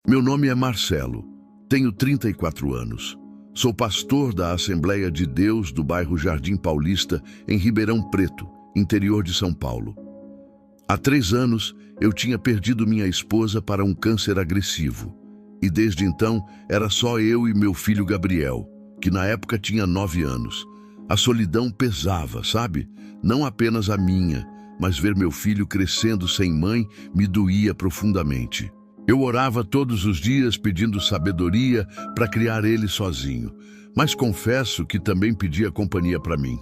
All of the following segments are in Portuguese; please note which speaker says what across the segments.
Speaker 1: Meu nome é Marcelo, tenho 34 anos. Sou pastor da Assembleia de Deus do bairro Jardim Paulista, em Ribeirão Preto, interior de São Paulo. Há 3 anos, eu tinha perdido minha esposa para um câncer agressivo. E desde então, era só eu e meu filho Gabriel, que na época tinha 9 anos. A solidão pesava, sabe? Não apenas a minha, mas ver meu filho crescendo sem mãe me doía profundamente. Eu orava todos os dias pedindo sabedoria para criar ele sozinho, mas confesso que também pedia companhia para mim.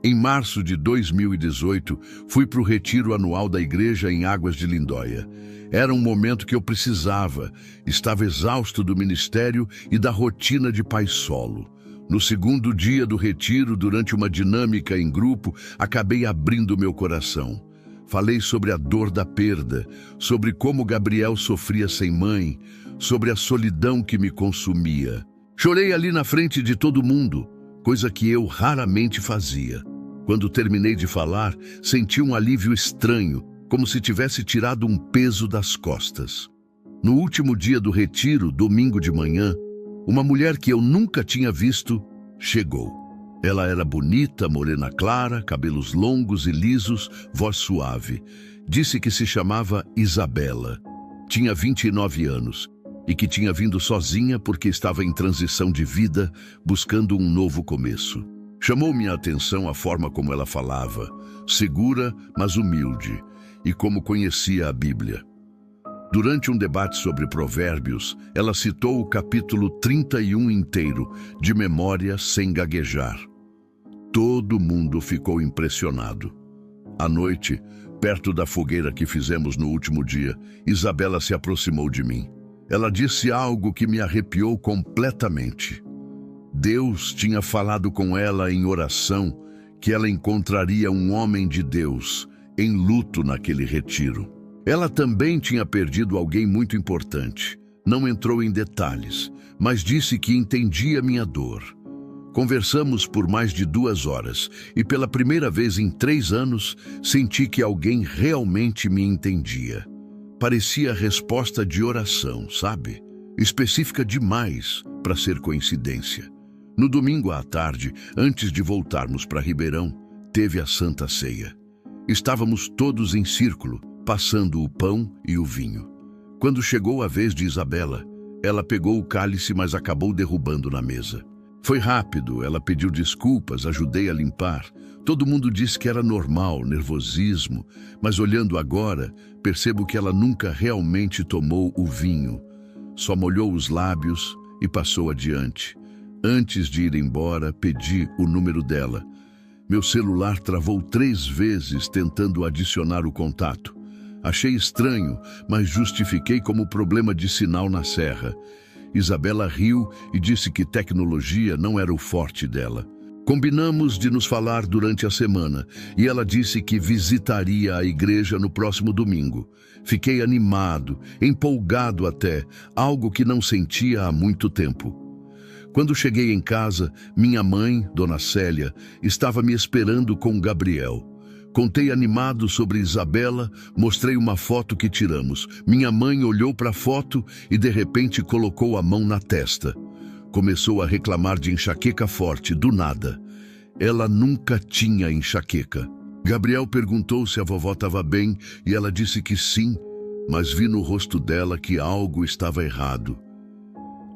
Speaker 1: Em março de 2018, fui para o retiro anual da igreja em Águas de Lindóia. Era um momento que eu precisava, estava exausto do ministério e da rotina de pai solo. No segundo dia do retiro, durante uma dinâmica em grupo, acabei abrindo meu coração. Falei sobre a dor da perda, sobre como Gabriel sofria sem mãe, sobre a solidão que me consumia. Chorei ali na frente de todo mundo, coisa que eu raramente fazia. Quando terminei de falar, senti um alívio estranho, como se tivesse tirado um peso das costas. No último dia do retiro, domingo de manhã, uma mulher que eu nunca tinha visto chegou. Ela era bonita, morena clara, cabelos longos e lisos, voz suave. Disse que se chamava Isabela. Tinha 29 anos e que tinha vindo sozinha porque estava em transição de vida, buscando um novo começo. Chamou minha atenção a forma como ela falava, segura, mas humilde, e como conhecia a Bíblia. Durante um debate sobre Provérbios, ela citou o capítulo 31 inteiro, de memória, sem gaguejar. Todo mundo ficou impressionado. À noite, perto da fogueira que fizemos no último dia, Isabela se aproximou de mim. Ela disse algo que me arrepiou completamente. Deus tinha falado com ela em oração que ela encontraria um homem de Deus em luto naquele retiro. Ela também tinha perdido alguém muito importante. Não entrou em detalhes, mas disse que entendia minha dor. Conversamos por mais de 2 horas e pela primeira vez em 3 anos senti que alguém realmente me entendia. Parecia resposta de oração, sabe? Específica demais para ser coincidência. No domingo à tarde, antes de voltarmos para Ribeirão, teve a Santa Ceia. Estávamos todos em círculo, passando o pão e o vinho. Quando chegou a vez de Isabela, ela pegou o cálice, mas acabou derrubando na mesa. Foi rápido, ela pediu desculpas, ajudei a limpar. Todo mundo disse que era normal, nervosismo, mas olhando agora, percebo que ela nunca realmente tomou o vinho. Só molhou os lábios e passou adiante. Antes de ir embora, pedi o número dela. Meu celular travou 3 vezes tentando adicionar o contato. Achei estranho, mas justifiquei como problema de sinal na serra. Isabela riu e disse que tecnologia não era o forte dela. Combinamos de nos falar durante a semana e ela disse que visitaria a igreja no próximo domingo. Fiquei animado, empolgado até, algo que não sentia há muito tempo. Quando cheguei em casa, minha mãe, Dona Célia, estava me esperando com Gabriel. Contei animado sobre Isabela, mostrei uma foto que tiramos. Minha mãe olhou para a foto e de repente colocou a mão na testa. Começou a reclamar de enxaqueca forte, do nada. Ela nunca tinha enxaqueca. Gabriel perguntou se a vovó estava bem e ela disse que sim, mas vi no rosto dela que algo estava errado.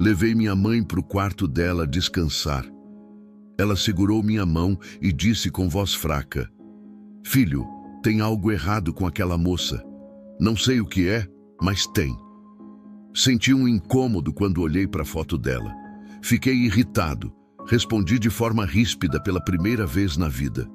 Speaker 1: Levei minha mãe para o quarto dela descansar. Ela segurou minha mão e disse com voz fraca: "Filho, tem algo errado com aquela moça. Não sei o que é, mas tem." Senti um incômodo quando olhei para a foto dela. Fiquei irritado. Respondi de forma ríspida pela primeira vez na vida.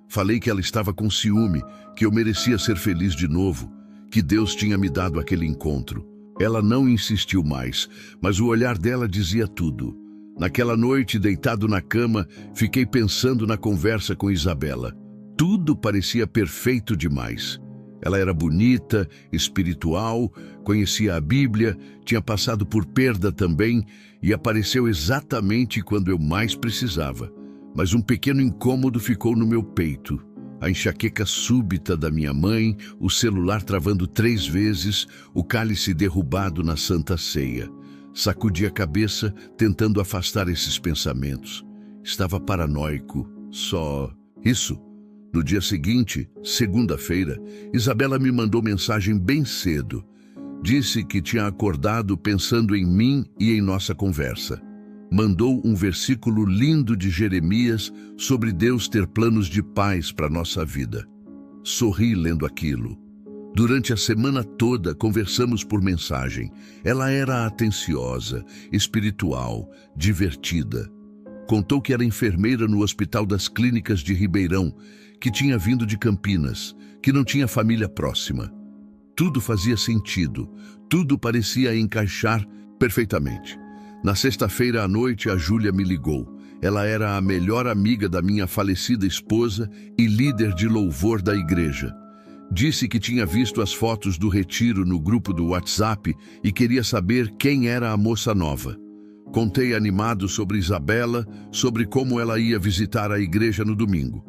Speaker 1: Falei que ela estava com ciúme, que eu merecia ser feliz de novo, que Deus tinha me dado aquele encontro. Ela não insistiu mais, mas o olhar dela dizia tudo. Naquela noite, deitado na cama, fiquei pensando na conversa com Isabela. Tudo parecia perfeito demais. Ela era bonita, espiritual, conhecia a Bíblia, tinha passado por perda também e apareceu exatamente quando eu mais precisava. Mas um pequeno incômodo ficou no meu peito. a enxaqueca súbita da minha mãe, o celular travando 3 vezes, o cálice derrubado na Santa Ceia. Sacudi a cabeça, tentando afastar esses pensamentos. Estava paranoico, só... Isso. No dia seguinte, segunda-feira, Isabela me mandou mensagem bem cedo. Disse que tinha acordado pensando em mim e em nossa conversa. Mandou um versículo lindo de Jeremias sobre Deus ter planos de paz para nossa vida. Sorri lendo aquilo. Durante a semana toda conversamos por mensagem. Ela era atenciosa, espiritual, divertida. Contou que era enfermeira no Hospital das Clínicas de Ribeirão, que tinha vindo de Campinas, que não tinha família próxima. Tudo fazia sentido, tudo parecia encaixar perfeitamente. Na sexta-feira à noite, a Júlia me ligou. Ela era a melhor amiga da minha falecida esposa e líder de louvor da igreja. Disse que tinha visto as fotos do retiro no grupo do WhatsApp e queria saber quem era a moça nova. Contei animado sobre Isabela, sobre como ela ia visitar a igreja no domingo.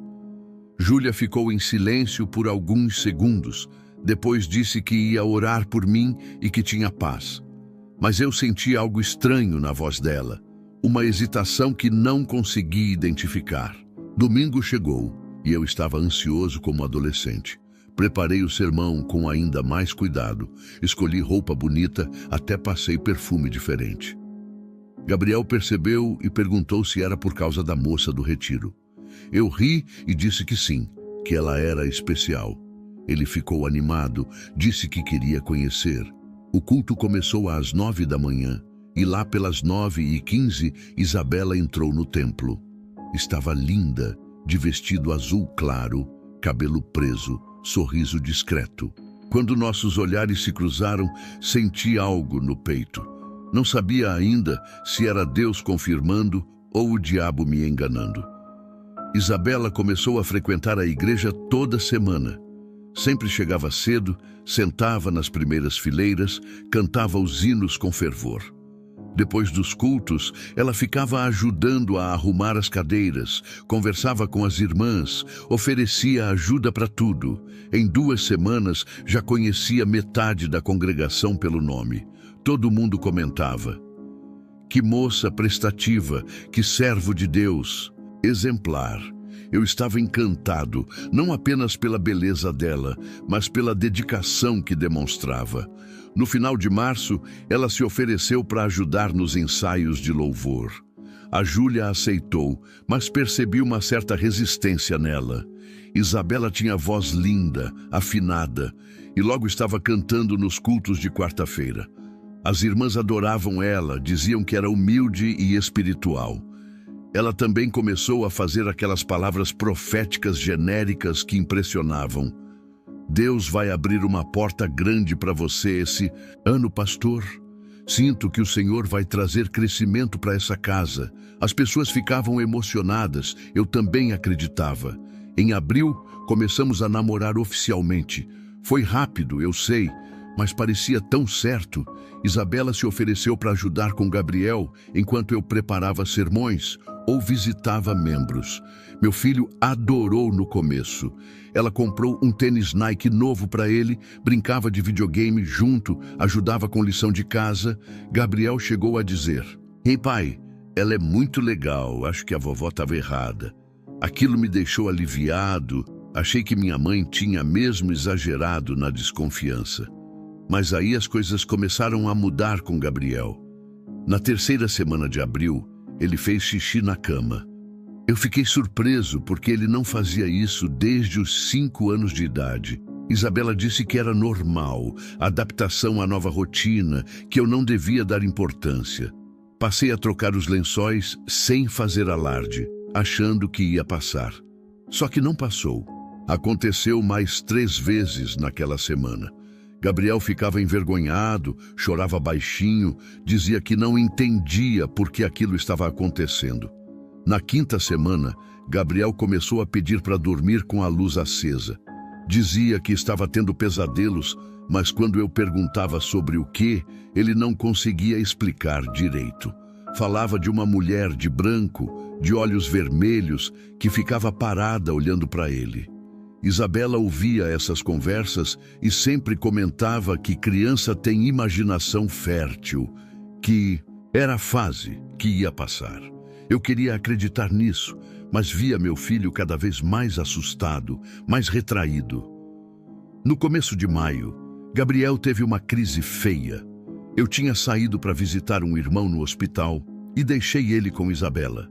Speaker 1: Júlia ficou em silêncio por alguns segundos. Depois disse que ia orar por mim e que tinha paz. Mas eu senti algo estranho na voz dela, uma hesitação que não consegui identificar. Domingo chegou e eu estava ansioso como adolescente. Preparei o sermão com ainda mais cuidado. Escolhi roupa bonita, até passei perfume diferente. Gabriel percebeu e perguntou se era por causa da moça do retiro. Eu ri e disse que sim, que ela era especial. Ele ficou animado, disse que queria conhecer. O culto começou às 9 da manhã e lá pelas 9h15 Isabela entrou no templo. Estava linda, de vestido azul claro, cabelo preso, sorriso discreto. Quando nossos olhares se cruzaram, senti algo no peito. Não sabia ainda se era Deus confirmando ou o diabo me enganando. Isabela começou a frequentar a igreja toda semana. Sempre chegava cedo, sentava nas primeiras fileiras, cantava os hinos com fervor. Depois dos cultos, ela ficava ajudando a arrumar as cadeiras, conversava com as irmãs, oferecia ajuda para tudo. Em 2 semanas, já conhecia metade da congregação pelo nome. Todo mundo comentava: "Que moça prestativa, que servo de Deus, exemplar." Eu estava encantado, não apenas pela beleza dela, mas pela dedicação que demonstrava. No final de março, ela se ofereceu para ajudar nos ensaios de louvor. A Júlia aceitou, mas percebi uma certa resistência nela. Isabela tinha voz linda, afinada, e logo estava cantando nos cultos de quarta-feira. As irmãs adoravam ela, diziam que era humilde e espiritual. Ela também começou a fazer aquelas palavras proféticas genéricas que impressionavam. "Deus vai abrir uma porta grande para você esse ano, pastor. Sinto que o Senhor vai trazer crescimento para essa casa." As pessoas ficavam emocionadas, eu também acreditava. Em abril, começamos a namorar oficialmente. Foi rápido, eu sei, mas parecia tão certo. Isabela se ofereceu para ajudar com Gabriel enquanto eu preparava sermões ou visitava membros. Meu filho adorou no começo. Ela comprou um tênis Nike novo para ele, brincava de videogame junto, ajudava com lição de casa. Gabriel chegou a dizer: "Ei, pai, ela é muito legal, acho que a vovó estava errada." Aquilo me deixou aliviado, achei que minha mãe tinha mesmo exagerado na desconfiança. Mas aí as coisas começaram a mudar com Gabriel. Na 3ª semana de abril, ele fez xixi na cama. Eu fiquei surpreso porque ele não fazia isso desde os 5 anos de idade. Isabela disse que era normal, adaptação à nova rotina, que eu não devia dar importância. Passei a trocar os lençóis sem fazer alarde, achando que ia passar. Só que não passou. Aconteceu mais 3 vezes naquela semana. Gabriel ficava envergonhado, chorava baixinho, dizia que não entendia por que aquilo estava acontecendo. Na 5ª semana, Gabriel começou a pedir para dormir com a luz acesa. Dizia que estava tendo pesadelos, mas quando eu perguntava sobre o que, ele não conseguia explicar direito. Falava de uma mulher de branco, de olhos vermelhos, que ficava parada olhando para ele. Isabela ouvia essas conversas e sempre comentava que criança tem imaginação fértil, que era a fase que ia passar. Eu queria acreditar nisso, mas via meu filho cada vez mais assustado, mais retraído. No começo de maio, Gabriel teve uma crise feia. Eu tinha saído para visitar um irmão no hospital e deixei ele com Isabela.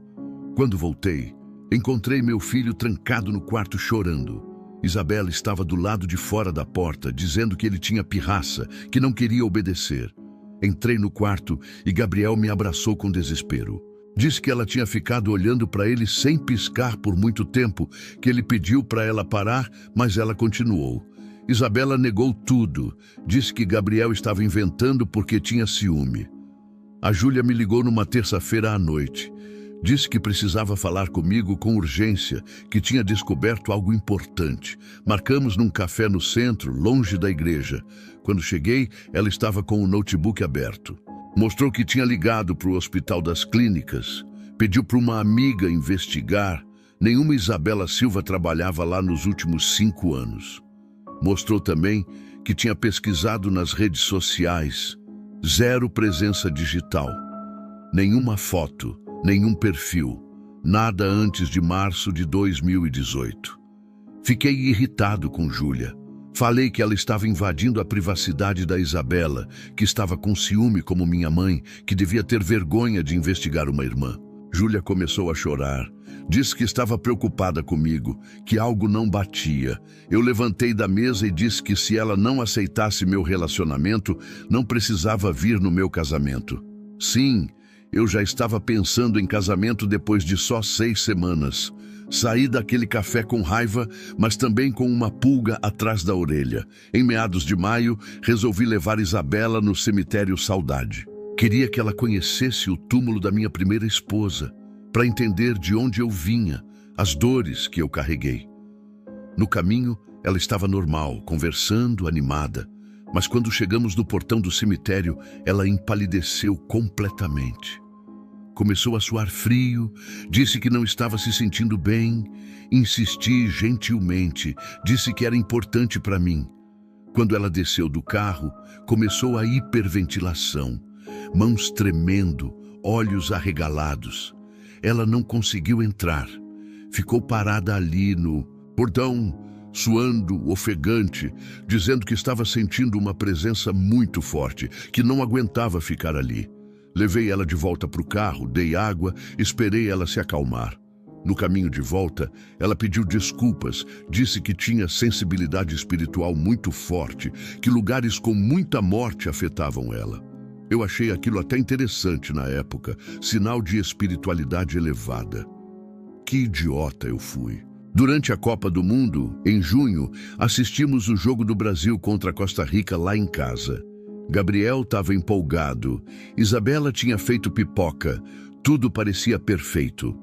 Speaker 1: Quando voltei, encontrei meu filho trancado no quarto chorando. Isabela estava do lado de fora da porta, dizendo que ele tinha pirraça, que não queria obedecer. Entrei no quarto e Gabriel me abraçou com desespero. Disse que ela tinha ficado olhando para ele sem piscar por muito tempo, que ele pediu para ela parar, mas ela continuou. Isabela negou tudo, disse que Gabriel estava inventando porque tinha ciúme. A Júlia me ligou numa terça-feira à noite. Disse que precisava falar comigo com urgência, que tinha descoberto algo importante. Marcamos num café no centro, longe da igreja. Quando cheguei, ela estava com o notebook aberto. Mostrou que tinha ligado para o Hospital das Clínicas. Pediu para uma amiga investigar. Nenhuma Isabela Silva trabalhava lá nos últimos 5 anos. Mostrou também que tinha pesquisado nas redes sociais. 0 presença digital. Nenhuma foto. Nenhum perfil, nada antes de março de 2018. Fiquei irritado com Júlia. Falei que ela estava invadindo a privacidade da Isabela, que estava com ciúme como minha mãe, que devia ter vergonha de investigar uma irmã. Júlia começou a chorar. Disse que estava preocupada comigo, que algo não batia. Eu levantei da mesa e disse que se ela não aceitasse meu relacionamento, não precisava vir no meu casamento. Sim, eu já estava pensando em casamento depois de só 6 semanas. Saí daquele café com raiva, mas também com uma pulga atrás da orelha. Em meados de maio, resolvi levar Isabela no cemitério Saudade. Queria que ela conhecesse o túmulo da minha primeira esposa, para entender de onde eu vinha, as dores que eu carreguei. No caminho, ela estava normal, conversando, animada. Mas quando chegamos no portão do cemitério, ela empalideceu completamente. Começou a suar frio, disse que não estava se sentindo bem. Insisti gentilmente, disse que era importante para mim. Quando ela desceu do carro, começou a hiperventilação, mãos tremendo, olhos arregalados. Ela não conseguiu entrar. Ficou parada ali no portão, suando, ofegante, dizendo que estava sentindo uma presença muito forte, que não aguentava ficar ali. Levei ela de volta para o carro, dei água, esperei ela se acalmar. No caminho de volta, ela pediu desculpas, disse que tinha sensibilidade espiritual muito forte, que lugares com muita morte afetavam ela. Eu achei aquilo até interessante na época, sinal de espiritualidade elevada. Que idiota eu fui. Durante a Copa do Mundo, em junho, assistimos o jogo do Brasil contra a Costa Rica lá em casa. Gabriel estava empolgado. Isabela tinha feito pipoca. Tudo parecia perfeito.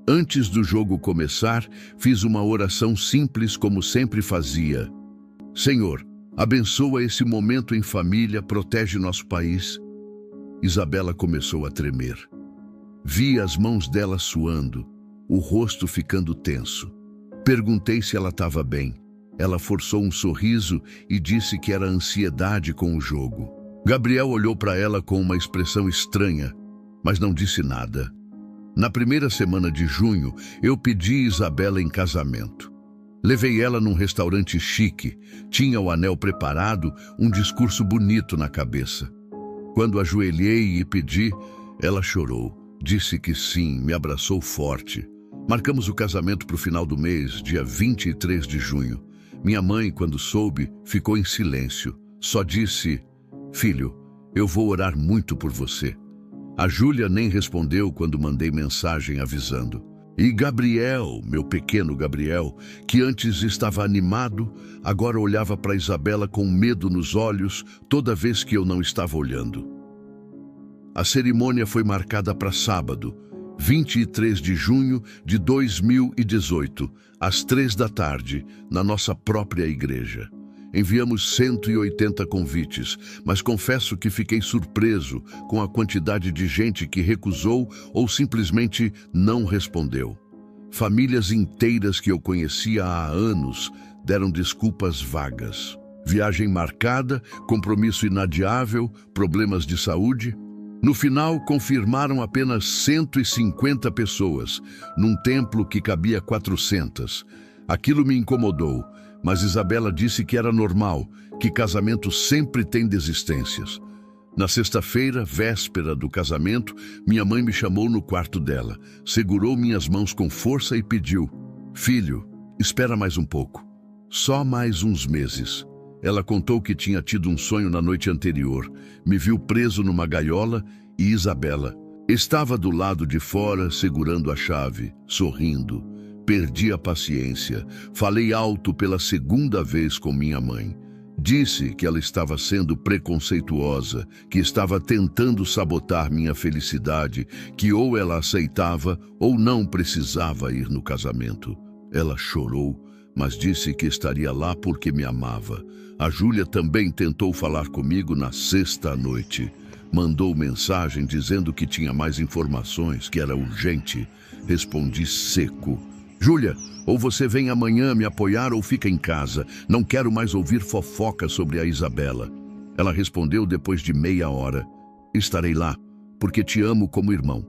Speaker 1: Antes do jogo começar, fiz uma oração simples como sempre fazia. Senhor, abençoa esse momento em família, protege nosso país. Isabela começou a tremer. Vi as mãos dela suando, o rosto ficando tenso. Perguntei se ela estava bem. Ela forçou um sorriso e disse que era ansiedade com o jogo. Gabriel olhou para ela com uma expressão estranha, mas não disse nada. Na primeira semana de junho, eu pedi Isabela em casamento. Levei ela num restaurante chique, tinha o anel preparado, um discurso bonito na cabeça. Quando ajoelhei e pedi, ela chorou. Disse que sim, me abraçou forte. Marcamos o casamento para o final do mês, dia 23 de junho. Minha mãe, quando soube, ficou em silêncio. Só disse, filho, eu vou orar muito por você. A Júlia nem respondeu quando mandei mensagem avisando. E Gabriel, meu pequeno Gabriel, que antes estava animado, agora olhava para Isabela com medo nos olhos toda vez que eu não estava olhando. A cerimônia foi marcada para sábado, 23 de junho de 2018, às 3 da tarde, na nossa própria igreja. Enviamos 180 convites, mas confesso que fiquei surpreso com a quantidade de gente que recusou ou simplesmente não respondeu. Famílias inteiras que eu conhecia há anos deram desculpas vagas. Viagem marcada, compromisso inadiável, problemas de saúde. No final, confirmaram apenas 150 pessoas, num templo que cabia 400. Aquilo me incomodou, mas Isabela disse que era normal, que casamento sempre tem desistências. Na sexta-feira, véspera do casamento, minha mãe me chamou no quarto dela, segurou minhas mãos com força e pediu: "Filho, espera mais um pouco. Só mais uns meses." Ela contou que tinha tido um sonho na noite anterior, me viu preso numa gaiola e Isabela estava do lado de fora segurando a chave, sorrindo. Perdi a paciência. Falei alto pela segunda vez com minha mãe. Disse que ela estava sendo preconceituosa, que estava tentando sabotar minha felicidade, que ou ela aceitava ou não precisava ir no casamento. Ela chorou, mas disse que estaria lá porque me amava. A Júlia também tentou falar comigo na sexta à noite. Mandou mensagem dizendo que tinha mais informações, que era urgente. Respondi seco: "Júlia, ou você vem amanhã me apoiar ou fica em casa. Não quero mais ouvir fofoca sobre a Isabela." Ela respondeu depois de meia hora: "Estarei lá, porque te amo como irmão.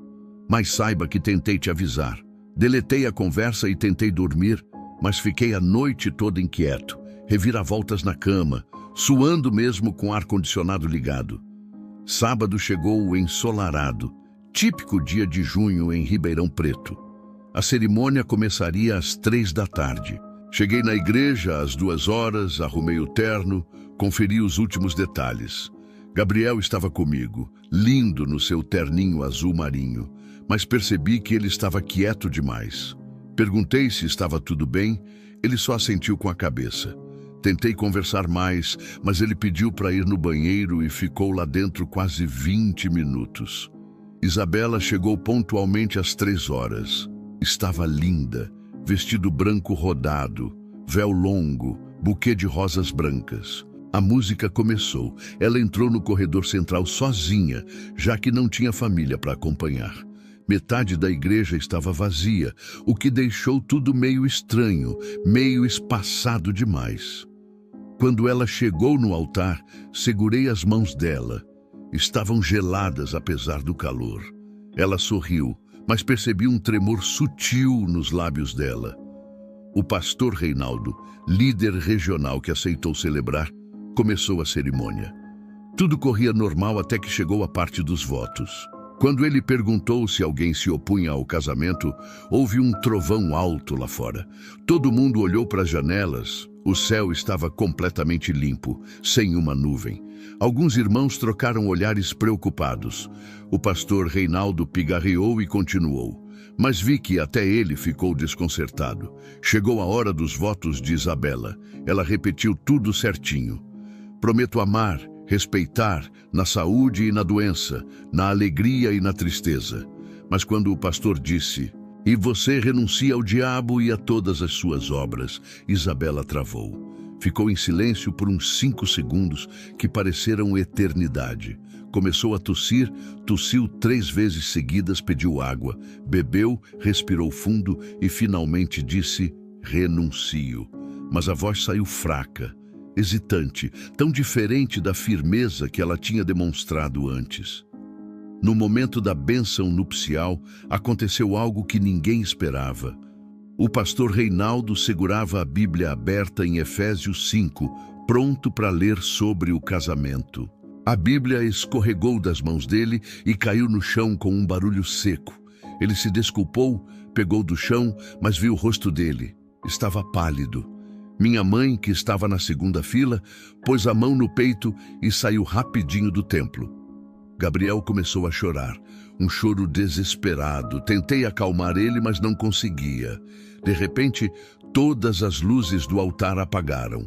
Speaker 1: Mas saiba que tentei te avisar." Deletei a conversa e tentei dormir, mas fiquei a noite toda inquieto, reviravoltas na cama, suando mesmo com o ar-condicionado ligado. Sábado chegou o ensolarado, típico dia de junho em Ribeirão Preto. A cerimônia começaria às 3 da tarde. Cheguei na igreja às 2 horas, arrumei o terno, conferi os últimos detalhes. Gabriel estava comigo, lindo no seu terninho azul marinho, mas percebi que ele estava quieto demais. Perguntei se estava tudo bem, ele só assentiu com a cabeça. Tentei conversar mais, mas ele pediu para ir no banheiro e ficou lá dentro quase 20 minutos. Isabela chegou pontualmente às 3 horas. Estava linda, vestido branco rodado, véu longo, buquê de rosas brancas. A música começou. Ela entrou no corredor central sozinha, já que não tinha família para acompanhar. Metade da igreja estava vazia, o que deixou tudo meio estranho, meio espaçado demais. Quando ela chegou no altar, segurei as mãos dela. Estavam geladas apesar do calor. Ela sorriu, mas percebi um tremor sutil nos lábios dela. O pastor Reinaldo, líder regional que aceitou celebrar, começou a cerimônia. Tudo corria normal até que chegou a parte dos votos. Quando ele perguntou se alguém se opunha ao casamento, houve um trovão alto lá fora. Todo mundo olhou para as janelas. O céu estava completamente limpo, sem uma nuvem. Alguns irmãos trocaram olhares preocupados. O pastor Reinaldo pigarreou e continuou. Mas vi que até ele ficou desconcertado. Chegou a hora dos votos de Isabela. Ela repetiu tudo certinho. "Prometo amar, respeitar, na saúde e na doença, na alegria e na tristeza." Mas quando o pastor disse: "E você renuncia ao diabo e a todas as suas obras", Isabela travou. Ficou em silêncio por uns 5 segundos, que pareceram eternidade. Começou a tossir, tossiu 3 vezes seguidas, pediu água, bebeu, respirou fundo e finalmente disse: "Renuncio." Mas a voz saiu fraca, hesitante, tão diferente da firmeza que ela tinha demonstrado antes. No momento da bênção nupcial, aconteceu algo que ninguém esperava. O pastor Reinaldo segurava a Bíblia aberta em Efésios 5, pronto para ler sobre o casamento. A Bíblia escorregou das mãos dele e caiu no chão com um barulho seco. Ele se desculpou, pegou do chão, mas viu o rosto dele. Estava pálido. Minha mãe, que estava na segunda fila, pôs a mão no peito e saiu rapidinho do templo. Gabriel começou a chorar, um choro desesperado. Tentei acalmar ele, mas não conseguia. De repente, todas as luzes do altar apagaram.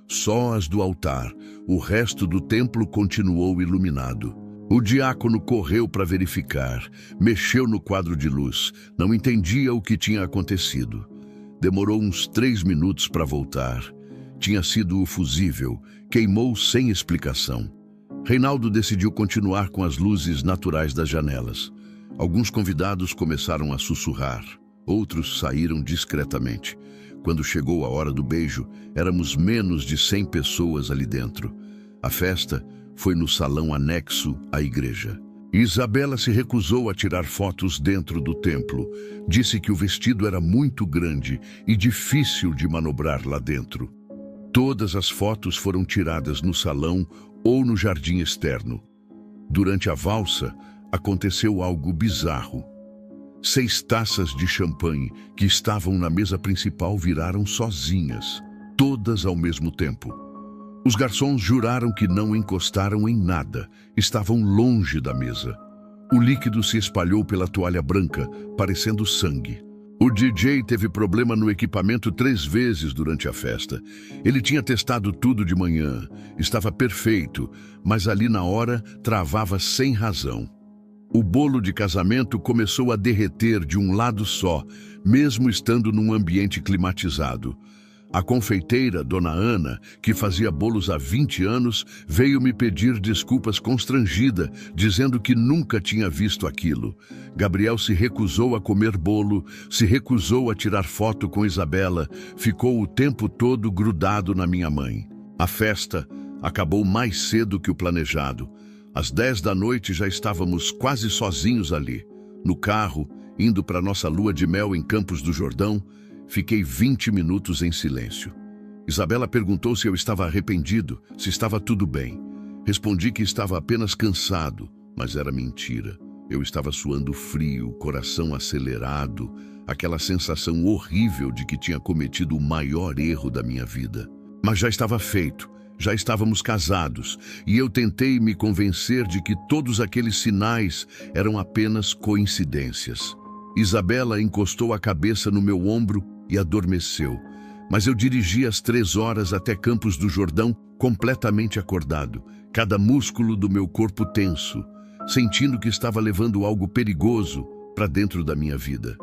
Speaker 1: Só as do altar. O resto do templo continuou iluminado. O diácono correu para verificar. Mexeu no quadro de luz. Não entendia o que tinha acontecido. Demorou uns 3 minutos para voltar. Tinha sido o fusível. Queimou sem explicação. Reinaldo decidiu continuar com as luzes naturais das janelas. Alguns convidados começaram a sussurrar. Outros saíram discretamente. Quando chegou a hora do beijo, éramos menos de 100 pessoas ali dentro. A festa foi no salão anexo à igreja. Isabela se recusou a tirar fotos dentro do templo. Disse que o vestido era muito grande e difícil de manobrar lá dentro. Todas as fotos foram tiradas no salão ou no jardim externo. Durante a valsa, aconteceu algo bizarro. 6 taças de champanhe que estavam na mesa principal viraram sozinhas, todas ao mesmo tempo. Os garçons juraram que não encostaram em nada, estavam longe da mesa. O líquido se espalhou pela toalha branca, parecendo sangue. O DJ teve problema no equipamento 3 vezes durante a festa. Ele tinha testado tudo de manhã, estava perfeito, mas ali na hora travava sem razão. O bolo de casamento começou a derreter de um lado só, mesmo estando num ambiente climatizado. A confeiteira, Dona Ana, que fazia bolos há 20 anos, veio me pedir desculpas constrangida, dizendo que nunca tinha visto aquilo. Gabriel se recusou a comer bolo, se recusou a tirar foto com Isabela, ficou o tempo todo grudado na minha mãe. A festa acabou mais cedo que o planejado. Às 10 da noite já estávamos quase sozinhos ali. No carro, indo para nossa lua de mel em Campos do Jordão, fiquei 20 minutos em silêncio. Isabela perguntou se eu estava arrependido, se estava tudo bem. Respondi que estava apenas cansado, mas era mentira. Eu estava suando frio, coração acelerado, aquela sensação horrível de que tinha cometido o maior erro da minha vida. Mas já estava feito, já estávamos casados, e eu tentei me convencer de que todos aqueles sinais eram apenas coincidências. Isabela encostou a cabeça no meu ombro e adormeceu, mas eu dirigi às 3 horas até Campos do Jordão completamente acordado, cada músculo do meu corpo tenso, sentindo que estava levando algo perigoso para dentro da minha vida.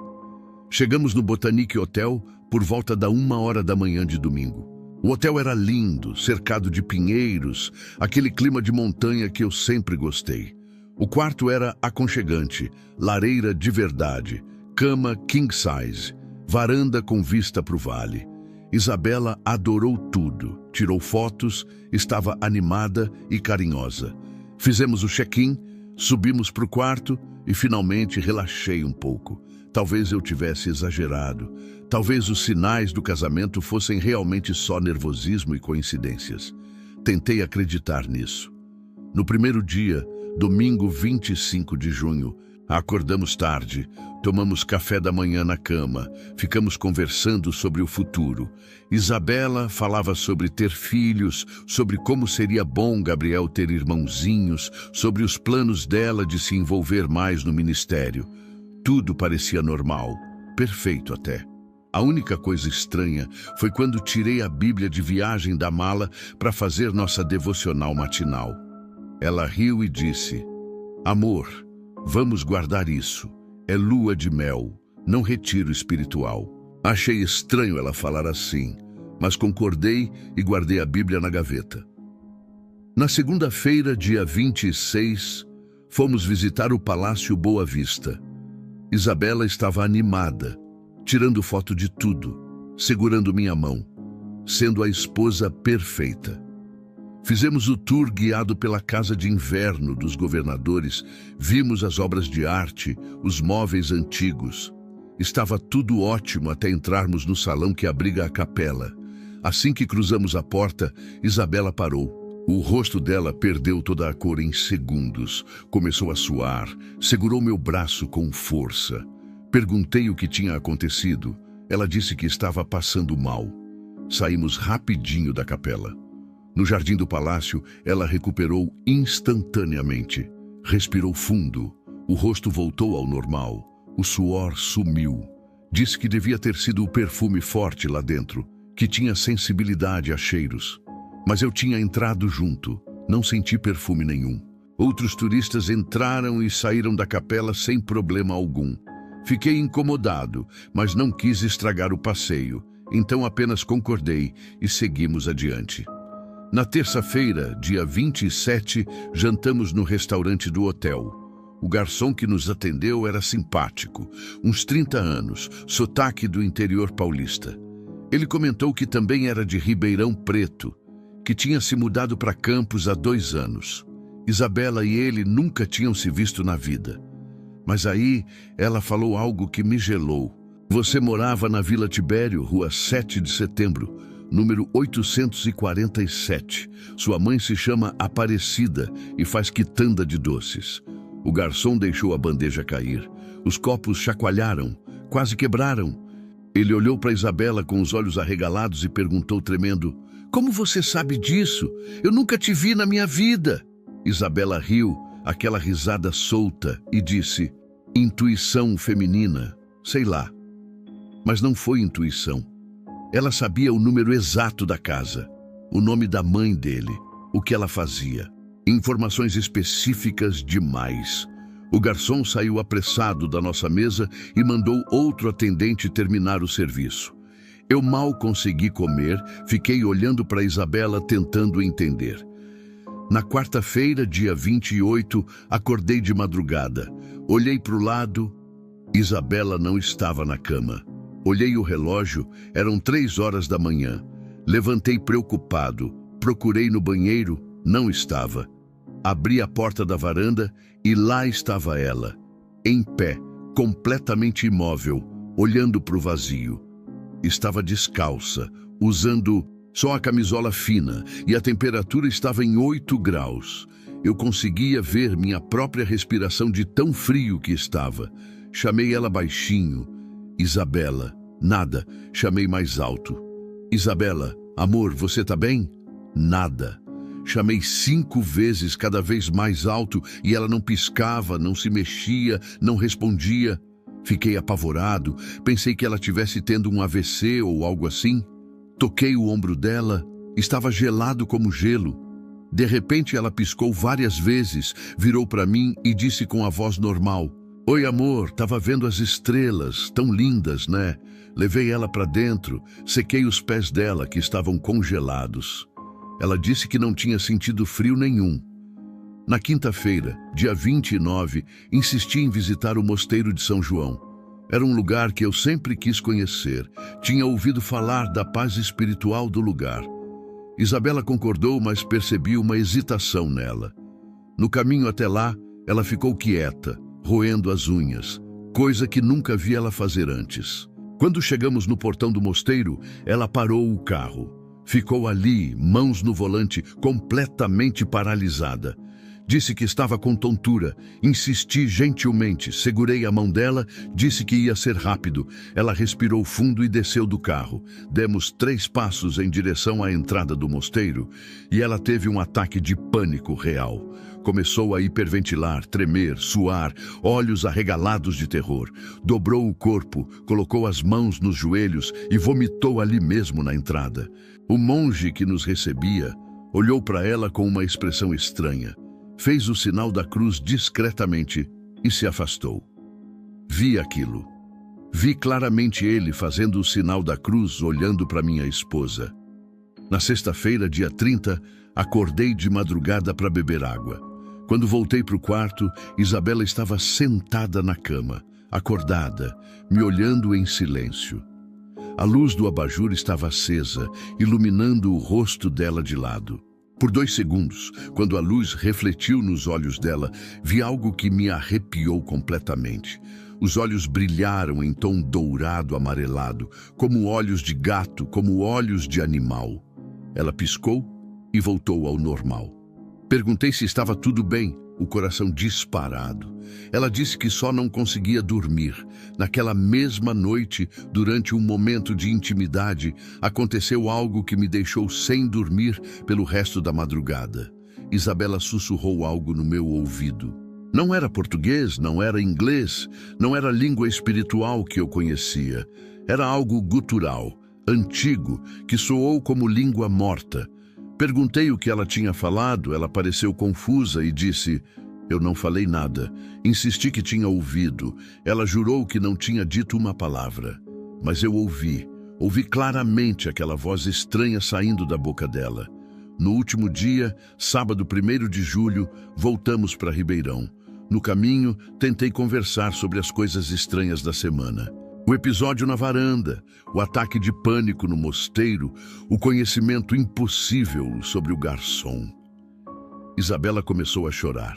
Speaker 1: Chegamos no Botanique Hotel por volta da 1h da manhã de domingo. O hotel era lindo, cercado de pinheiros, aquele clima de montanha que eu sempre gostei. O quarto era aconchegante, lareira de verdade, cama king size, varanda com vista para o vale. Isabela adorou tudo, tirou fotos, estava animada e carinhosa. Fizemos o check-in, subimos para o quarto e finalmente relaxei um pouco. Talvez eu tivesse exagerado. Talvez os sinais do casamento fossem realmente só nervosismo e coincidências. Tentei acreditar nisso. No primeiro dia, domingo 25 de junho, acordamos tarde, tomamos café da manhã na cama, ficamos conversando sobre o futuro. Isabela falava sobre ter filhos, sobre como seria bom Gabriel ter irmãozinhos, sobre os planos dela de se envolver mais no ministério. Tudo parecia normal, perfeito até. A única coisa estranha foi quando tirei a Bíblia de viagem da mala para fazer nossa devocional matinal. Ela riu e disse: "Amor, vamos guardar isso. É lua de mel, não retiro espiritual." Achei estranho ela falar assim, mas concordei e guardei a Bíblia na gaveta. Na segunda-feira, dia 26, fomos visitar o Palácio Boa Vista. Isabela estava animada, tirando foto de tudo, segurando minha mão, sendo a esposa perfeita. Fizemos o tour guiado pela casa de inverno dos governadores, vimos as obras de arte, os móveis antigos. Estava tudo ótimo até entrarmos no salão que abriga a capela. Assim que cruzamos a porta, Isabela parou. O rosto dela perdeu toda a cor em segundos. Começou a suar, segurou meu braço com força. Perguntei o que tinha acontecido. Ela disse que estava passando mal. Saímos rapidinho da capela. No jardim do palácio, ela recuperou instantaneamente. Respirou fundo. O rosto voltou ao normal. O suor sumiu. Disse que devia ter sido o perfume forte lá dentro, que tinha sensibilidade a cheiros. Mas eu tinha entrado junto. Não senti perfume nenhum. Outros turistas entraram e saíram da capela sem problema algum. Fiquei incomodado, mas não quis estragar o passeio. Então apenas concordei e seguimos adiante. Na terça-feira, dia 27, jantamos no restaurante do hotel. O garçom que nos atendeu era simpático, uns 30 anos, sotaque do interior paulista. Ele comentou que também era de Ribeirão Preto, que tinha se mudado para Campos há 2 anos. Isabela e ele nunca tinham se visto na vida. Mas aí ela falou algo que me gelou. Você morava na Vila Tibério, Rua 7 de Setembro, número 847. Sua mãe se chama Aparecida e faz quitanda de doces. O garçom deixou a bandeja cair. Os copos chacoalharam, quase quebraram. Ele olhou para Isabela com os olhos arregalados e perguntou tremendo: "Como você sabe disso? Eu nunca te vi na minha vida." Isabela riu, aquela risada solta, e disse: "Intuição feminina, sei lá." Mas não foi intuição. Ela sabia o número exato da casa, o nome da mãe dele, o que ela fazia. Informações específicas demais. O garçom saiu apressado da nossa mesa e mandou outro atendente terminar o serviço. Eu mal consegui comer, fiquei olhando para Isabela tentando entender. Na quarta-feira, dia 28, acordei de madrugada. Olhei para o lado. Isabela não estava na cama. Olhei o relógio, eram 3 horas da manhã. Levantei preocupado, procurei no banheiro, não estava. Abri a porta da varanda e lá estava ela, em pé, completamente imóvel, olhando para o vazio. Estava descalça, usando só a camisola fina, e a temperatura estava em 8 graus. Eu conseguia ver minha própria respiração de tão frio que estava. Chamei ela baixinho. "Isabela." Nada. Chamei mais alto. "Isabela, amor, você tá bem?" Nada. Chamei 5 vezes, cada vez mais alto, e ela não piscava, não se mexia, não respondia. Fiquei apavorado, pensei que ela tivesse tendo um AVC ou algo assim. Toquei o ombro dela, estava gelado como gelo. De repente ela piscou várias vezes, virou para mim e disse com a voz normal: "Oi, amor, tava vendo as estrelas, tão lindas, né?" Levei ela para dentro, sequei os pés dela que estavam congelados. Ela disse que não tinha sentido frio nenhum. Na quinta-feira, dia 29, insisti em visitar o Mosteiro de São João. Era um lugar que eu sempre quis conhecer. Tinha ouvido falar da paz espiritual do lugar. Isabela concordou, mas percebi uma hesitação nela. No caminho até lá, ela ficou quieta, roendo as unhas, coisa que nunca vi ela fazer antes. Quando chegamos no portão do mosteiro, ela parou o carro. Ficou ali, mãos no volante, completamente paralisada. Disse que estava com tontura. Insisti gentilmente, segurei a mão dela, disse que ia ser rápido. Ela respirou fundo e desceu do carro. Demos 3 passos em direção à entrada do mosteiro e ela teve um ataque de pânico real. Começou a hiperventilar, tremer, suar, olhos arregalados de terror. Dobrou o corpo, colocou as mãos nos joelhos e vomitou ali mesmo na entrada. O monge que nos recebia olhou para ela com uma expressão estranha. Fez o sinal da cruz discretamente e se afastou. Vi aquilo. Vi claramente ele fazendo o sinal da cruz olhando para minha esposa. Na sexta-feira, dia 30, acordei de madrugada para beber água. Quando voltei para o quarto, Isabela estava sentada na cama, acordada, me olhando em silêncio. A luz do abajur estava acesa, iluminando o rosto dela de lado. Por 2 segundos, quando a luz refletiu nos olhos dela, vi algo que me arrepiou completamente. Os olhos brilharam em tom dourado amarelado, como olhos de gato, como olhos de animal. Ela piscou e voltou ao normal. Perguntei se estava tudo bem, o coração disparado. Ela disse que só não conseguia dormir. Naquela mesma noite, durante um momento de intimidade, aconteceu algo que me deixou sem dormir pelo resto da madrugada. Isabela sussurrou algo no meu ouvido. Não era português, não era inglês, não era língua espiritual que eu conhecia. Era algo gutural, antigo, que soou como língua morta. Perguntei o que ela tinha falado, ela pareceu confusa e disse: "Eu não falei nada." Insisti que tinha ouvido. Ela jurou que não tinha dito uma palavra. Mas eu ouvi claramente aquela voz estranha saindo da boca dela. No último dia, sábado 1º de julho, voltamos para Ribeirão. No caminho, tentei conversar sobre as coisas estranhas da semana. O episódio na varanda, o ataque de pânico no mosteiro, o conhecimento impossível sobre o garçom. Isabela começou a chorar.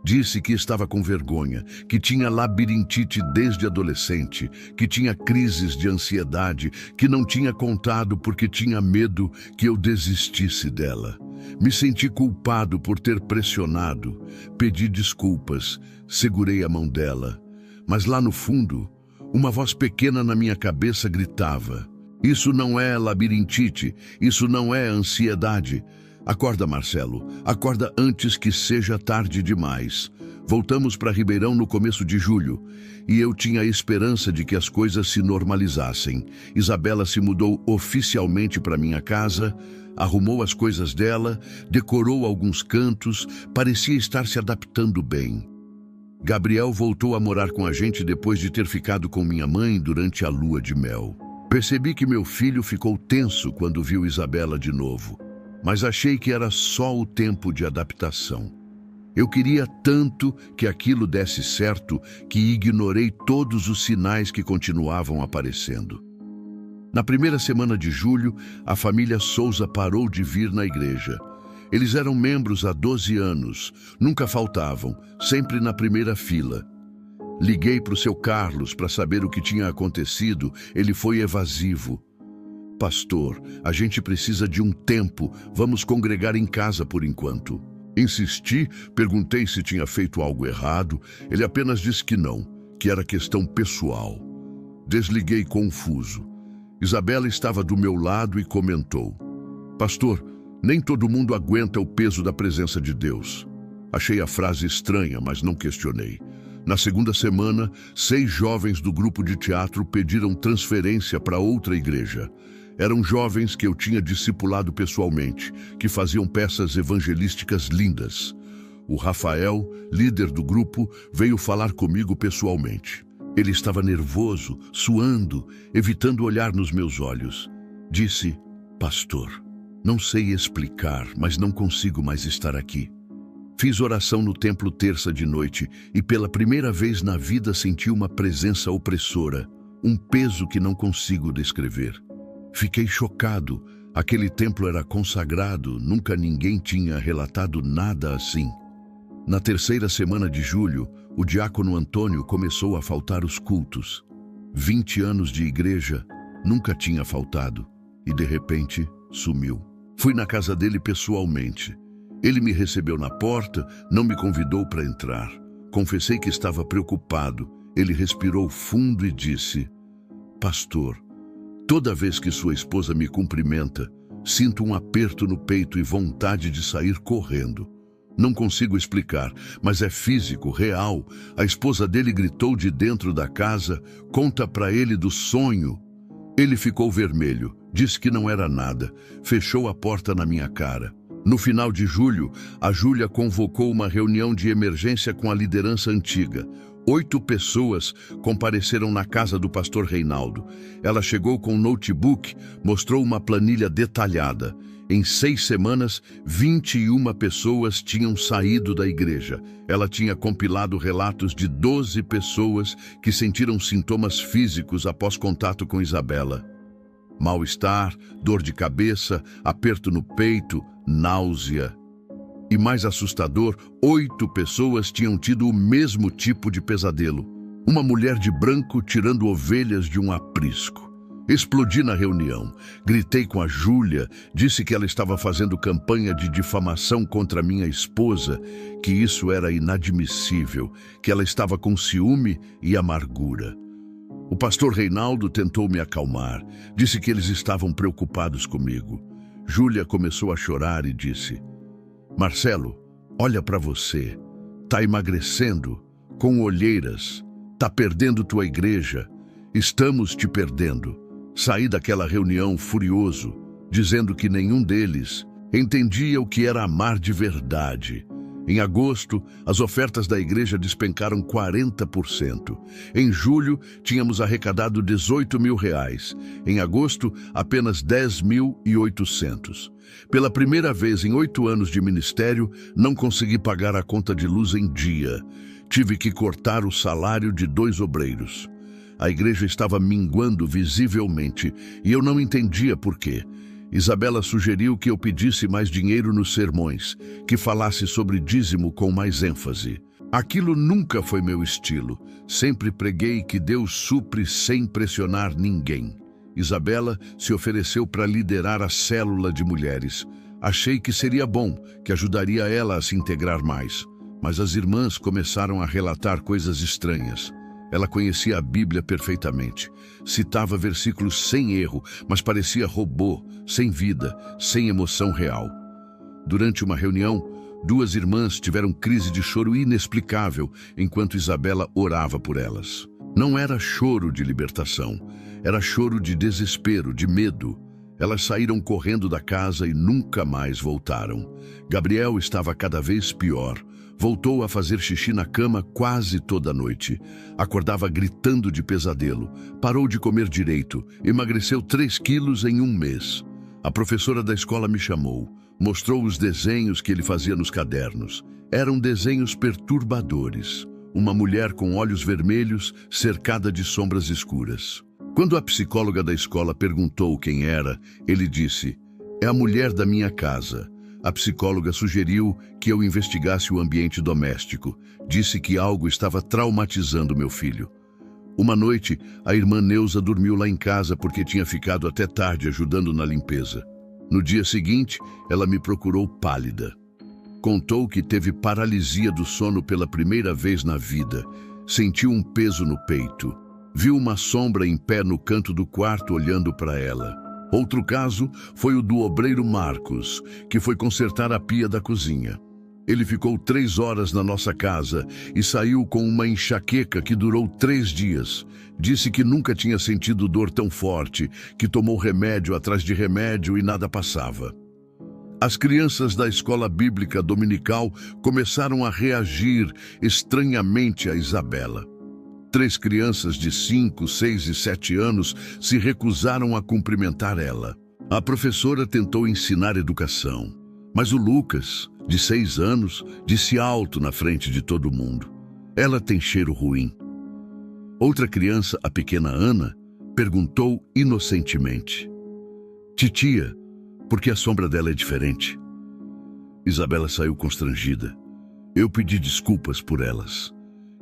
Speaker 1: Disse que estava com vergonha, que tinha labirintite desde adolescente, que tinha crises de ansiedade, que não tinha contado porque tinha medo que eu desistisse dela. Me senti culpado por ter pressionado, pedi desculpas, segurei a mão dela. Mas lá no fundo, uma voz pequena na minha cabeça gritava: "Isso não é labirintite, isso não é ansiedade. Acorda, Marcelo, acorda antes que seja tarde demais." Voltamos para Ribeirão no começo de julho e eu tinha a esperança de que as coisas se normalizassem. Isabela se mudou oficialmente para minha casa, arrumou as coisas dela, decorou alguns cantos, parecia estar se adaptando bem. Gabriel voltou a morar com a gente depois de ter ficado com minha mãe durante a lua de mel. Percebi que meu filho ficou tenso quando viu Isabela de novo, mas achei que era só o tempo de adaptação. Eu queria tanto que aquilo desse certo que ignorei todos os sinais que continuavam aparecendo. Na primeira semana de julho, a família Souza parou de vir na igreja. Eles eram membros há 12 anos, nunca faltavam, sempre na primeira fila. Liguei para o seu Carlos para saber o que tinha acontecido, ele foi evasivo. "Pastor, a gente precisa de um tempo, vamos congregar em casa por enquanto." Insisti, perguntei se tinha feito algo errado, ele apenas disse que não, que era questão pessoal. Desliguei confuso. Isabela estava do meu lado e comentou: "Pastor, nem todo mundo aguenta o peso da presença de Deus." Achei a frase estranha, mas não questionei. Na segunda semana, 6 jovens do grupo de teatro pediram transferência para outra igreja. Eram jovens que eu tinha discipulado pessoalmente, que faziam peças evangelísticas lindas. O Rafael, líder do grupo, veio falar comigo pessoalmente. Ele estava nervoso, suando, evitando olhar nos meus olhos. Disse: "Pastor, não sei explicar, mas não consigo mais estar aqui." Fiz oração no templo terça de noite e pela primeira vez na vida senti uma presença opressora, um peso que não consigo descrever. Fiquei chocado. Aquele templo era consagrado, nunca ninguém tinha relatado nada assim. Na terceira semana de julho, o diácono Antônio começou a faltar os cultos. 20 anos de igreja, nunca tinha faltado, e de repente sumiu. Fui na casa dele pessoalmente. Ele me recebeu na porta, não me convidou para entrar. Confessei que estava preocupado. Ele respirou fundo e disse: "Pastor, toda vez que sua esposa me cumprimenta, sinto um aperto no peito e vontade de sair correndo. Não consigo explicar, mas é físico, real. A esposa dele gritou de dentro da casa, conta para ele do sonho." Ele ficou vermelho, disse que não era nada, fechou a porta na minha cara. No final de julho, a Júlia convocou uma reunião de emergência com a liderança antiga. 8 pessoas compareceram na casa do pastor Reinaldo. Ela chegou com um notebook, mostrou uma planilha detalhada. Em 6 semanas, 21 pessoas tinham saído da igreja. Ela tinha compilado relatos de 12 pessoas que sentiram sintomas físicos após contato com Isabela. Mal-estar, dor de cabeça, aperto no peito, náusea. E mais assustador, 8 pessoas tinham tido o mesmo tipo de pesadelo. Uma mulher de branco tirando ovelhas de um aprisco. Explodi na reunião. Gritei com a Júlia, disse que ela estava fazendo campanha de difamação contra minha esposa, que isso era inadmissível, que ela estava com ciúme e amargura. O pastor Reinaldo tentou me acalmar, disse que eles estavam preocupados comigo. Júlia começou a chorar e disse: "Marcelo, olha para você. Tá emagrecendo, com olheiras, tá perdendo tua igreja. Estamos te perdendo." Saí daquela reunião furioso, dizendo que nenhum deles entendia o que era amar de verdade. Em agosto, as ofertas da igreja despencaram 40%. Em julho, tínhamos arrecadado R$18 mil. Em agosto, apenas 10.800. Pela primeira vez em 8 anos de ministério, não consegui pagar a conta de luz em dia. Tive que cortar o salário de 2 obreiros. A igreja estava minguando visivelmente e eu não entendia por quê. Isabela sugeriu que eu pedisse mais dinheiro nos sermões, que falasse sobre dízimo com mais ênfase. Aquilo nunca foi meu estilo. Sempre preguei que Deus supre sem pressionar ninguém. Isabela se ofereceu para liderar a célula de mulheres. Achei que seria bom, que ajudaria ela a se integrar mais. Mas as irmãs começaram a relatar coisas estranhas. Ela conhecia a Bíblia perfeitamente. Citava versículos sem erro, mas parecia robô, sem vida, sem emoção real. Durante uma reunião, 2 irmãs tiveram crise de choro inexplicável enquanto Isabela orava por elas. Não era choro de libertação, era choro de desespero, de medo. Elas saíram correndo da casa e nunca mais voltaram. Gabriel estava cada vez pior. Voltou a fazer xixi na cama quase toda noite. Acordava gritando de pesadelo. Parou de comer direito. Emagreceu 3 quilos em 1 mês. A professora da escola me chamou. Mostrou os desenhos que ele fazia nos cadernos. Eram desenhos perturbadores. Uma mulher com olhos vermelhos, cercada de sombras escuras. Quando a psicóloga da escola perguntou quem era, ele disse: "É a mulher da minha casa." A psicóloga sugeriu que eu investigasse o ambiente doméstico. Disse que algo estava traumatizando meu filho. Uma noite, a irmã Neuza dormiu lá em casa porque tinha ficado até tarde ajudando na limpeza. No dia seguinte, ela me procurou pálida. Contou que teve paralisia do sono pela primeira vez na vida. Sentiu um peso no peito. Viu uma sombra em pé no canto do quarto olhando para ela. Outro caso foi o do obreiro Marcos, que foi consertar a pia da cozinha. Ele ficou 3 horas na nossa casa e saiu com uma enxaqueca que durou 3 dias. Disse que nunca tinha sentido dor tão forte, que tomou remédio atrás de remédio e nada passava. As crianças da escola bíblica dominical começaram a reagir estranhamente a Isabela. 3 crianças de 5, 6 e 7 anos se recusaram a cumprimentar ela. A professora tentou ensinar educação, mas o Lucas, de 6 anos, disse alto na frente de todo mundo: "Ela tem cheiro ruim." Outra criança, a pequena Ana, perguntou inocentemente: "Titia, por que a sombra dela é diferente?" Isabela saiu constrangida. Eu pedi desculpas por elas.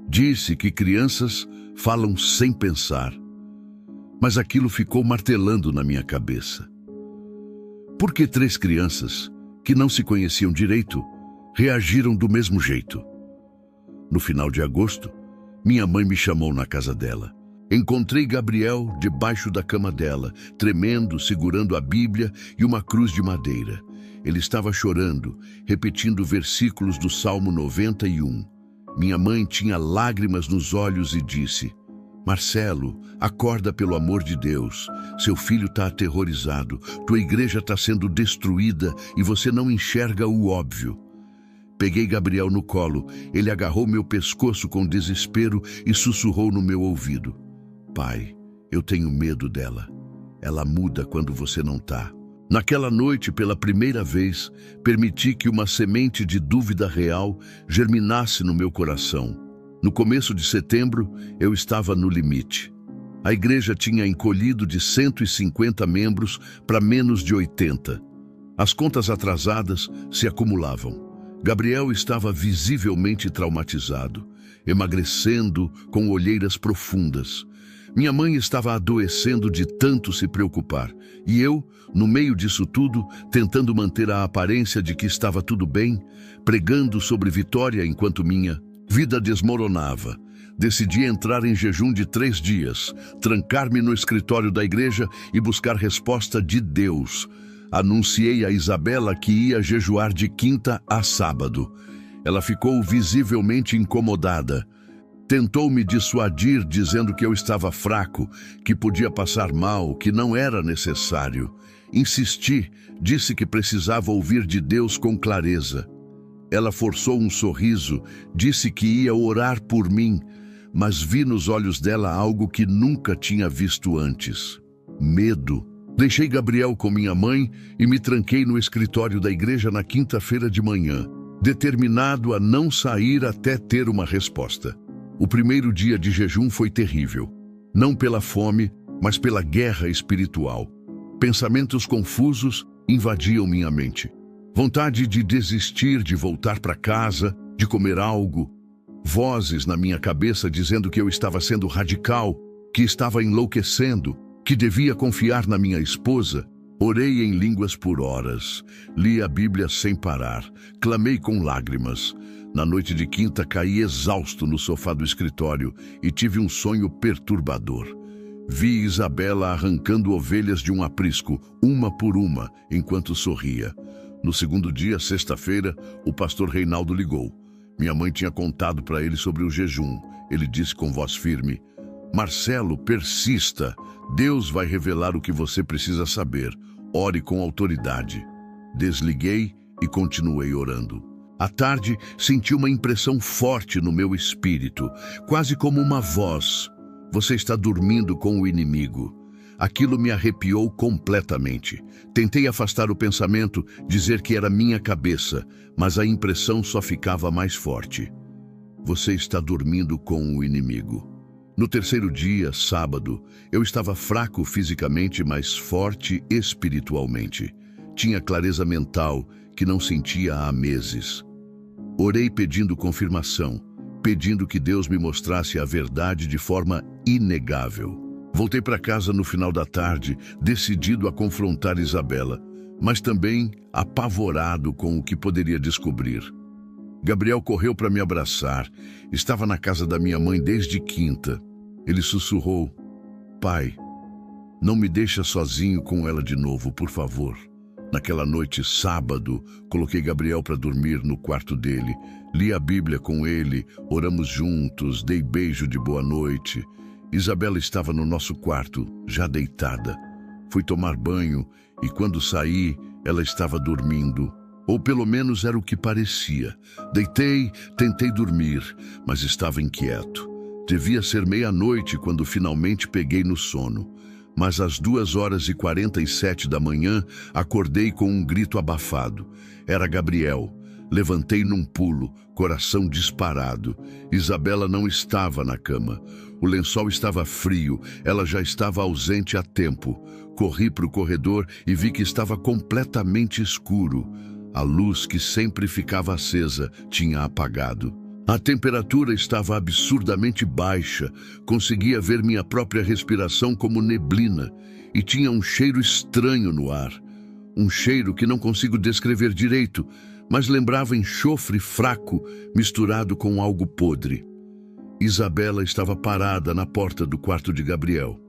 Speaker 1: Disse que crianças falam sem pensar, mas aquilo ficou martelando na minha cabeça. Por que 3 crianças, que não se conheciam direito, reagiram do mesmo jeito? No final de agosto, minha mãe me chamou na casa dela. Encontrei Gabriel debaixo da cama dela, tremendo, segurando a Bíblia e uma cruz de madeira. Ele estava chorando, repetindo versículos do Salmo 91. Minha mãe tinha lágrimas nos olhos e disse: "Marcelo, acorda pelo amor de Deus. Seu filho está aterrorizado. Tua igreja está sendo destruída e você não enxerga o óbvio." Peguei Gabriel no colo. Ele agarrou meu pescoço com desespero e sussurrou no meu ouvido: "Pai, eu tenho medo dela. Ela muda quando você não está." Naquela noite, pela primeira vez, permiti que uma semente de dúvida real germinasse no meu coração. No começo de setembro, eu estava no limite. A igreja tinha encolhido de 150 membros para menos de 80. As contas atrasadas se acumulavam. Gabriel estava visivelmente traumatizado, emagrecendo com olheiras profundas. Minha mãe estava adoecendo de tanto se preocupar, e eu, no meio disso tudo, tentando manter a aparência de que estava tudo bem, pregando sobre vitória enquanto minha vida desmoronava. Decidi entrar em jejum de 3 dias, trancar-me no escritório da igreja e buscar resposta de Deus. Anunciei a Isabela que ia jejuar de quinta a sábado. Ela ficou visivelmente incomodada. Tentou me dissuadir, dizendo que eu estava fraco, que podia passar mal, que não era necessário. Insisti, disse que precisava ouvir de Deus com clareza. Ela forçou um sorriso, disse que ia orar por mim, mas vi nos olhos dela algo que nunca tinha visto antes: medo. Deixei Gabriel com minha mãe e me tranquei no escritório da igreja na quinta-feira de manhã, determinado a não sair até ter uma resposta. O primeiro dia de jejum foi terrível. não pela fome, mas pela guerra espiritual. Pensamentos confusos invadiam minha mente. Vontade de desistir, de voltar para casa, de comer algo. Vozes na minha cabeça dizendo que eu estava sendo radical, que estava enlouquecendo, que devia confiar na minha esposa. Orei em línguas por horas, li a Bíblia sem parar, clamei com lágrimas. Na noite de quinta, caí exausto no sofá do escritório e tive um sonho perturbador. Vi Isabela arrancando ovelhas de um aprisco, uma por uma, enquanto sorria. No segundo dia, sexta-feira, o pastor Reinaldo ligou. Minha mãe tinha contado para ele sobre o jejum. Ele disse com voz firme: Marcelo, persista. Deus vai revelar o que você precisa saber. Ore com autoridade. Desliguei e continuei orando. À tarde, senti uma impressão forte no meu espírito, quase como uma voz. Você está dormindo com o inimigo. Aquilo me arrepiou completamente. Tentei afastar o pensamento, dizer que era minha cabeça, mas a impressão só ficava mais forte. Você está dormindo com o inimigo. No terceiro dia, sábado, eu estava fraco fisicamente, mas forte espiritualmente. Tinha clareza mental que não sentia há meses. Orei pedindo confirmação, pedindo que Deus me mostrasse a verdade de forma inegável. Voltei para casa no final da tarde, decidido a confrontar Isabela, mas também apavorado com o que poderia descobrir. Gabriel correu para me abraçar. Estava na casa da minha mãe desde quinta. Ele sussurrou: Pai, não me deixa sozinho com ela de novo, por favor. Naquela noite, sábado, coloquei Gabriel para dormir no quarto dele. Li a Bíblia com ele, oramos juntos, dei beijo de boa noite. Isabela estava no nosso quarto, já deitada. Fui tomar banho e quando saí, ela estava dormindo. Ou pelo menos era o que parecia. Deitei, tentei dormir, mas estava inquieto. Devia ser meia-noite quando finalmente peguei no sono. Mas às 2h47 da manhã, acordei com um grito abafado. Era Gabriel. Levantei num pulo, coração disparado. Isabela não estava na cama. O lençol estava frio, ela já estava ausente há tempo. Corri para o corredor e vi que estava completamente escuro. A luz que sempre ficava acesa tinha apagado. A temperatura estava absurdamente baixa, conseguia ver minha própria respiração como neblina e tinha um cheiro estranho no ar. Um cheiro que não consigo descrever direito, mas lembrava enxofre fraco misturado com algo podre. Isabela estava parada na porta do quarto de Gabriel.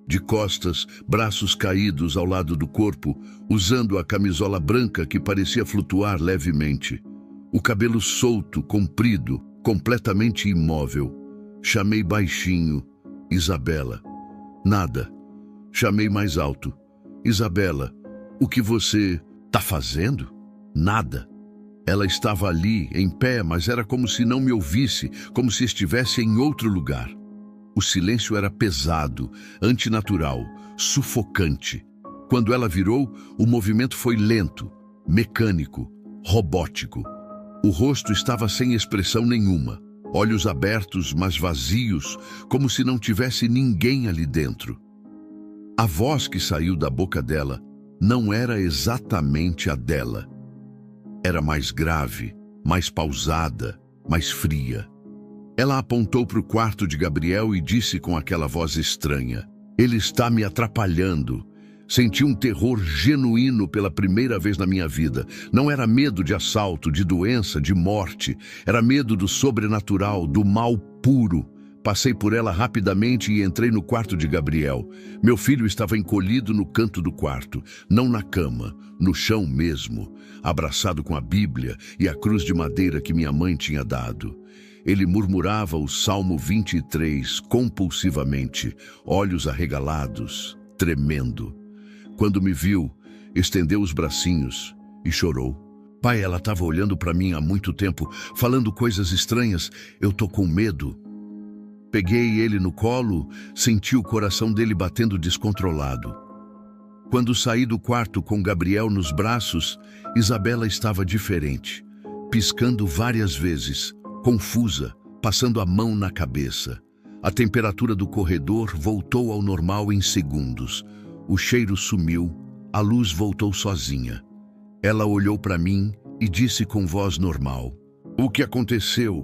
Speaker 1: De costas, braços caídos ao lado do corpo, usando a camisola branca que parecia flutuar levemente. O cabelo solto, comprido, completamente imóvel. Chamei baixinho: Isabela. Nada. Chamei mais alto: Isabela, o que você está fazendo? Nada. Ela estava ali, em pé, mas era como se não me ouvisse, como se estivesse em outro lugar. O silêncio era pesado, antinatural, sufocante. Quando ela virou, o movimento foi lento, mecânico, robótico. O rosto estava sem expressão nenhuma, olhos abertos, mas vazios, como se não tivesse ninguém ali dentro. A voz que saiu da boca dela não era exatamente a dela. Era mais grave, mais pausada, mais fria. Ela apontou para o quarto de Gabriel e disse com aquela voz estranha: Ele está me atrapalhando. Senti um terror genuíno pela primeira vez na minha vida. Não era medo de assalto, de doença, de morte. Era medo do sobrenatural, do mal puro. Passei por ela rapidamente e entrei no quarto de Gabriel. Meu filho estava encolhido no canto do quarto, não na cama, no chão mesmo, abraçado com a Bíblia e a cruz de madeira que minha mãe tinha dado. Ele murmurava o Salmo 23 compulsivamente, olhos arregalados, tremendo. Quando me viu, estendeu os bracinhos e chorou. Pai, ela estava olhando para mim há muito tempo, falando coisas estranhas. Eu tô com medo. Peguei ele no colo, senti o coração dele batendo descontrolado. Quando saí do quarto com Gabriel nos braços, Isabela estava diferente, piscando várias vezes, confusa, passando a mão na cabeça. A temperatura do corredor voltou ao normal em segundos. O cheiro sumiu, a luz voltou sozinha. Ela olhou para mim e disse com voz normal: "O que aconteceu?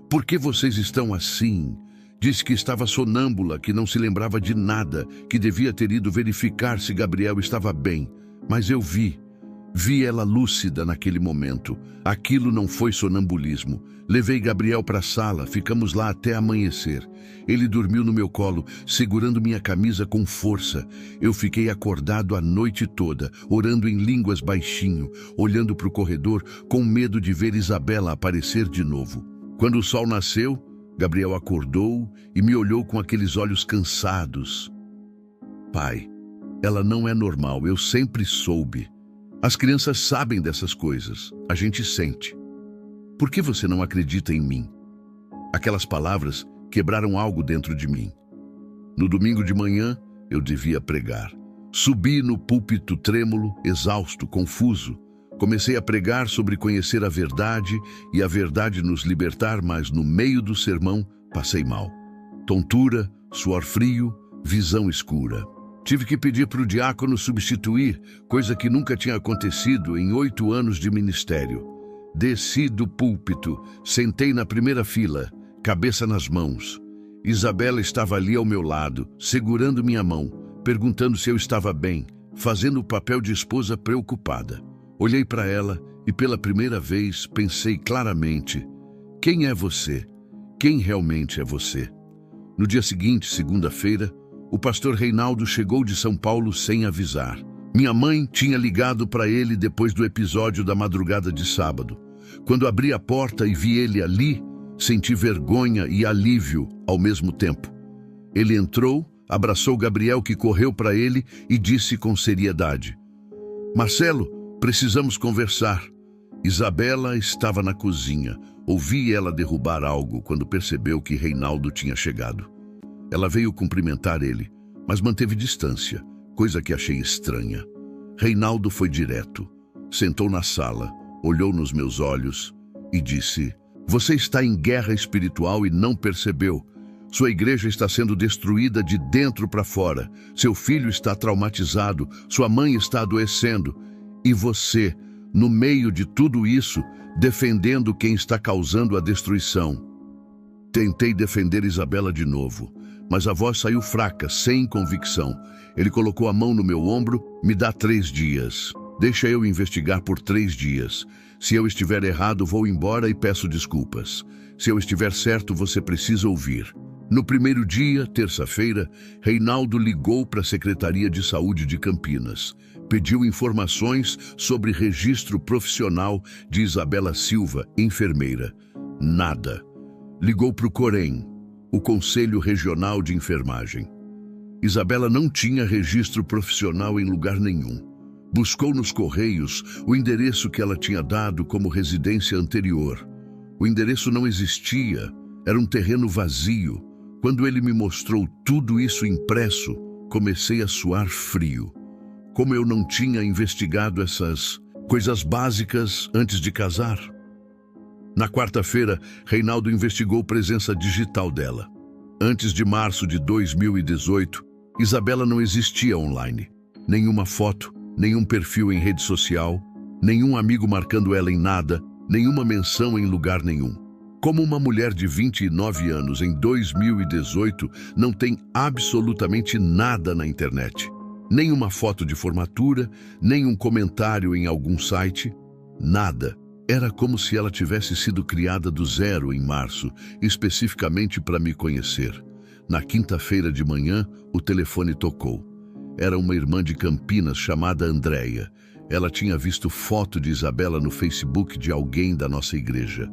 Speaker 1: Por que vocês estão assim?" Disse que estava sonâmbula, que não se lembrava de nada, que devia ter ido verificar se Gabriel estava bem. Mas eu vi ela lúcida naquele momento. Aquilo não foi sonambulismo. Levei Gabriel para a sala, ficamos lá até amanhecer. Ele dormiu no meu colo, segurando minha camisa com força. Eu fiquei acordado a noite toda, orando em línguas baixinho, olhando para o corredor, com medo de ver Isabela aparecer de novo. Quando o sol nasceu, Gabriel acordou e me olhou com aqueles olhos cansados. "Pai, ela não é normal, eu sempre soube. As crianças sabem dessas coisas, a gente sente. Por que você não acredita em mim?" Aquelas palavras quebraram algo dentro de mim. No domingo de manhã, eu devia pregar. Subi no púlpito trêmulo, exausto, confuso. Comecei a pregar sobre conhecer a verdade e a verdade nos libertar, mas no meio do sermão passei mal. Tontura, suor frio, visão escura. Tive que pedir para o diácono substituir, coisa que nunca tinha acontecido em 8 anos de ministério. Desci do púlpito, sentei na primeira fila, cabeça nas mãos. Isabela estava ali ao meu lado, segurando minha mão, perguntando se eu estava bem, fazendo o papel de esposa preocupada. Olhei para ela e pela primeira vez pensei claramente: quem é você? Quem realmente é você? No dia seguinte, segunda-feira, o pastor Reinaldo chegou de São Paulo sem avisar. Minha mãe tinha ligado para ele depois do episódio da madrugada de sábado. Quando abri a porta e vi ele ali, senti vergonha e alívio ao mesmo tempo. Ele entrou, abraçou Gabriel, que correu para ele, e disse com seriedade: "Marcelo, precisamos conversar." Isabela estava na cozinha. Ouvi ela derrubar algo quando percebeu que Reinaldo tinha chegado. Ela veio cumprimentar ele, mas manteve distância, coisa que achei estranha. Reinaldo foi direto. Sentou na sala, olhou nos meus olhos e disse: "Você está em guerra espiritual e não percebeu. Sua igreja está sendo destruída de dentro para fora. Seu filho está traumatizado, sua mãe está adoecendo. E você, no meio de tudo isso, defendendo quem está causando a destruição." Tentei defender Isabela de novo, mas a voz saiu fraca, sem convicção. Ele colocou a mão no meu ombro: "Me dá 3 dias. Deixa eu investigar por 3 dias. Se eu estiver errado, vou embora e peço desculpas. Se eu estiver certo, você precisa ouvir." No primeiro dia, terça-feira, Reinaldo ligou para a Secretaria de Saúde de Campinas. Pediu informações sobre registro profissional de Isabela Silva, enfermeira. Nada. Ligou para o COREM, o Conselho Regional de Enfermagem. Isabela não tinha registro profissional em lugar nenhum. Buscou nos Correios o endereço que ela tinha dado como residência anterior. O endereço não existia, era um terreno vazio. Quando ele me mostrou tudo isso impresso, comecei a suar frio. Como eu não tinha investigado essas coisas básicas antes de casar. Na quarta-feira, Reinaldo investigou presença digital dela. Antes de março de 2018, Isabela não existia online. Nenhuma foto, nenhum perfil em rede social, nenhum amigo marcando ela em nada, nenhuma menção em lugar nenhum. Como uma mulher de 29 anos em 2018 não tem absolutamente nada na internet? Nem uma foto de formatura, nem um comentário em algum site, nada. Era como se ela tivesse sido criada do zero em março, especificamente para me conhecer. Na quinta-feira de manhã, o telefone tocou. Era uma irmã de Campinas chamada Andréia. Ela tinha visto foto de Isabela no Facebook de alguém da nossa igreja.